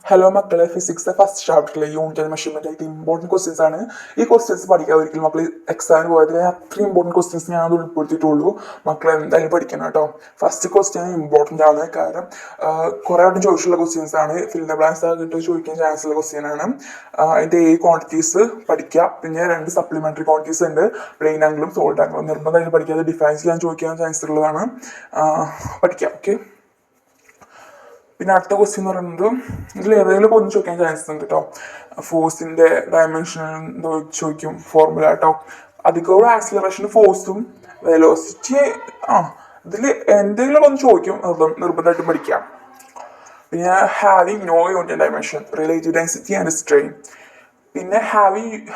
Hello മക്കളെ, physics first ചാപ്റ്ററിലെ unit and measurement ആയിട്ട് ഇമ്പോർട്ടൻറ്റ് ക്വസ്റ്റ്യൻസ് ആണ്. ഈ ക്വസ്റ്റ്യൻസ് പഠിക്കാൻ ഒരിക്കലും മക്കൾ എക്സാമിന് പോയത് അത്രയും ഇമ്പോർട്ടൻറ്റ് ക്വസ്റ്റ്യൻസ് ഞാൻ അത് ഉൾപ്പെടുത്തിയിട്ടുള്ളൂ. മക്കളെ എന്തായാലും പഠിക്കണം കേട്ടോ. ഫസ്റ്റ് ക്വസ്റ്റ്യൻ ഇമ്പോർട്ടൻ്റ് ആണ്, കാരണം കുറേ വട്ടം ചോദിച്ചിട്ടുള്ള ക്വസ്റ്റ്യൻസ് ആണ്. ഫിൽ ദ ബ്ലാങ്ക്സ് ആയിട്ട് ചോദിക്കാൻ ചാൻസ് ഉള്ള ക്വസ്റ്റ്യൻ ആണ്. അതിൻ്റെ ക്വാണ്ടിറ്റീസ് പഠിക്കുക. പിന്നെ 2 സപ്ലിമെൻ്ററി ക്വാണ്ടിറ്റീസ് ഉണ്ട്, പ്ലെയിൻ ആംഗിളും സോൾഡ് ആംഗിളും. നിർബന്ധമായിട്ട് പഠിക്കാതെ ഡിഫൈൻ ചെയ്യാൻ ചോദിക്കാൻ ചാൻസ് ഉള്ളതാണ്. പഠിക്കാം. ഓക്കെ. പിന്നെ അടുത്ത ക്വസ്റ്റ്യൻ എന്ന് പറയുന്നത് ഇതിൽ ഏതെങ്കിലും ഒന്ന് ചോദിക്കാൻ ചാൻസ് ഉണ്ട് കേട്ടോ. ഫോഴ്സിന്റെ ഡയമെൻഷൻ എന്തോ ചോദിക്കും, ഫോർമുല കേട്ടോ. അധികവും ആക്സിലറേഷൻ ഫോഴ്സും വെലോസിറ്റി ഇതിൽ എന്തെങ്കിലും ഒന്ന് ചോദിക്കും, നിർബന്ധമായിട്ടും പഠിക്കാം. പിന്നെ having no unit dimension, relative density and strain. പിന്നെ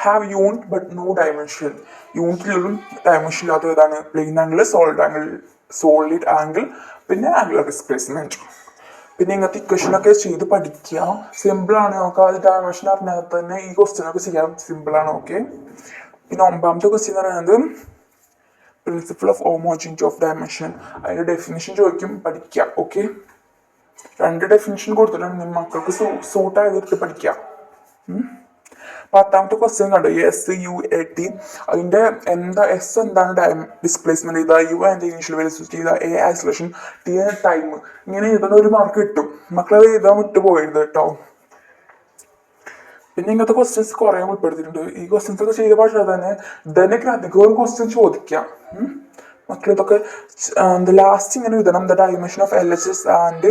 have unit but no dimension, യൂണിറ്റിലും ഡയമെൻഷൻ ഇല്ലാത്ത ഏതാണ്? പ്ലെയിൻ ആംഗിൾ, സോളിഡ് ആംഗിൾ, പിന്നെ ആംഗുലർ ഡിസ്പ്ലേസ്മെന്റ്. പിന്നെ ഇങ്ങനത്തെ ഇക്വേഷനൊക്കെ ചെയ്ത് പഠിക്കുക. സിമ്പിളാണ്. നമുക്ക് അത് ഡയമെൻഷൻ അറിഞ്ഞാൽ തന്നെ ഈ ക്വസ്റ്റ്യനൊക്കെ ചെയ്യാൻ സിമ്പിളാണ്. ഓക്കെ. പിന്നെ 9ാമത്തെ ക്വസ്റ്റ്യൻ എന്ന് പറയുന്നത് principle of homogeneity of dimension. അതിൻ്റെ ഡെഫിനിഷൻ ചോദിക്കും, പഠിക്കുക. ഓക്കെ. 2 ഡെഫിനിഷൻ കൊടുത്തിട്ടുണ്ട്, മക്കൾക്ക് സൂട്ട് ആയതെടുത്ത് പഠിക്കുക. 10ാമത്തെ ക്വസ്റ്റ്യൻ കണ്ടോ, SUAT. അതിന്റെ എസ് എന്താണ് ഡിസ്പ്ലേസ്മെന്റ് ചെയ്ത, യു അതിന്റെ ഇനീഷ്യൽ വെലോസിറ്റി ചെയ്ത, എ ആക്സിലറേഷൻ, ടി ടൈം. ഇങ്ങനെ എഴുതുന്ന ഒരു മാർക്ക് കിട്ടും. മക്കളത് എഴുതാൻ വിട്ടു പോയത് കേട്ടോ. പിന്നെ ഇങ്ങനത്തെ ക്വസ്റ്റ്യൻസ് കുറേ ഉൾപ്പെടുത്തിയിട്ടുണ്ട്. ഈ ക്വസ്റ്റ്യൻസ് ഒക്കെ ചെയ്ത പക്ഷേ തന്നെ അധികവും ക്വസ്റ്റ്യൻ ചോദിക്കാം. മക്കൾ ഇതൊക്കെ ലാസ്റ്റ് ഇങ്ങനെ എഴുതണം. The dimension of LHS and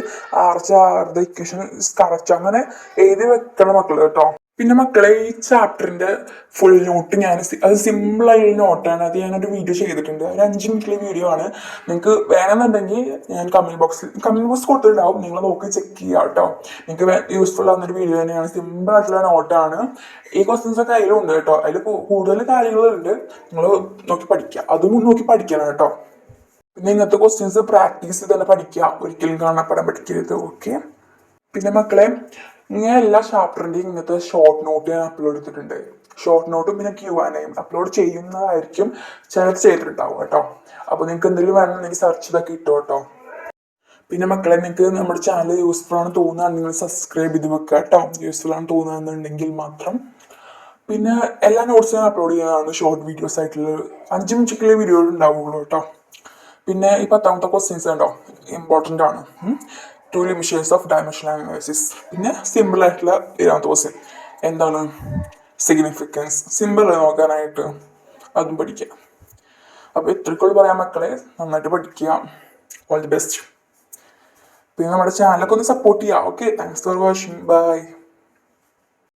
RHR the equation is correct. അങ്ങനെ എഴുതി വെക്കണം മക്കൾ കേട്ടോ. പിന്നെ മക്കളെ, ഈ ചാപ്റ്ററിന്റെ ഫുൾ നോട്ട് അത് സിമ്പിളായ നോട്ടാണ്. അത് ഞാനൊരു വീഡിയോ ചെയ്തിട്ടുണ്ട്. ഒരു 5 മിനിറ്റിലെ വീഡിയോ ആണ്. നിങ്ങൾക്ക് വേണമെന്നുണ്ടെങ്കിൽ ഞാൻ കമന്റ് ബോക്സ് കൊടുത്തിട്ടുണ്ടാവും. നിങ്ങൾ നോക്കി ചെക്ക് ചെയ്യുക കേട്ടോ. നിങ്ങൾക്ക് യൂസ്ഫുൾ ആവുന്നൊരു വീഡിയോ തന്നെയാണ്. സിമ്പിൾ ആയിട്ടുള്ള നോട്ടാണ്. ഈ ക്വസ്റ്റ്യൻസ് ഒക്കെ അതിലുണ്ട് കേട്ടോ. അതിൽ കൂടുതൽ കാര്യങ്ങളുണ്ട്. നിങ്ങൾ നോക്കി പഠിക്കുക. അതും നോക്കി പഠിക്കണം കേട്ടോ. പിന്നെ ഇങ്ങനത്തെ ക്വസ്റ്റ്യൻസ് പ്രാക്ടീസ് തന്നെ പഠിക്കുക. ഒരിക്കലും കാണാപ്പാടം പഠിക്കരുത്. ഓക്കെ. പിന്നെ മക്കളെ, ഇങ്ങനെ എല്ലാ ചാപ്റ്ററിൻ്റെയും ഇങ്ങനത്തെ ഷോർട്ട് നോട്ട് ഞാൻ അപ്ലോഡ് ചെയ്തിട്ടുണ്ട്. ഷോർട്ട് നോട്ടും പിന്നെ Q&A അപ്ലോഡ് ചെയ്യുന്നതായിരിക്കും. ചിലർ ചെയ്തിട്ടുണ്ടാവും കേട്ടോ. അപ്പോൾ നിങ്ങൾക്ക് എന്തെങ്കിലും വേണമെന്നുണ്ടെങ്കിൽ സെർച്ച് ചെയ്തൊക്കെ ഇട്ടോ കേട്ടോ. പിന്നെ മക്കളെ, നിങ്ങൾക്ക് നമ്മുടെ ചാനൽ യൂസ്ഫുൾ ആണ് തോന്നുകയാണെങ്കിൽ നിങ്ങൾ സബ്സ്ക്രൈബ് ചെയ്ത് വെക്കുക കേട്ടോ. യൂസ്ഫുൾ ആണ് തോന്നുകയെന്നുണ്ടെങ്കിൽ മാത്രം. പിന്നെ എല്ലാ നോട്ട്സും ഞാൻ അപ്ലോഡ് ചെയ്യുന്നതാണ് ഷോർട്ട് വീഡിയോസ് ആയിട്ടുള്ള 5 മിനിറ്റുള്ള വീഡിയോ ഉണ്ടാവുള്ളൂ കേട്ടോ. പിന്നെ ഈ 10ാമത്തെ ക്വസ്റ്റ്യൻസ് ഉണ്ടോ, ഇമ്പോർട്ടൻ്റ് ആണ്. 2 ലിമിറ്റേഷൻസ് ഓഫ് ഡയമെൻഷണൽ അനാലിസിസ്. പിന്നെ സിമ്പിൾ ആയിട്ടുള്ള 7ാമത്തെ ക്വസ്റ്റ്യൻ എന്താണ്? സിഗ്നിഫിക്കൻസ്. സിമ്പിൾ നോക്കാനായിട്ട് അതും പഠിക്കാം. അപ്പോൾ ഇത്രയ്ക്കുള്ള പറയാൻ മക്കളെ, നന്നായിട്ട് പഠിക്കുക. All the best. പിന്നെ നമ്മുടെ ചാനലൊക്കെ ഒന്ന് സപ്പോർട്ട് ചെയ്യുക. Okay. Thanks for watching. By.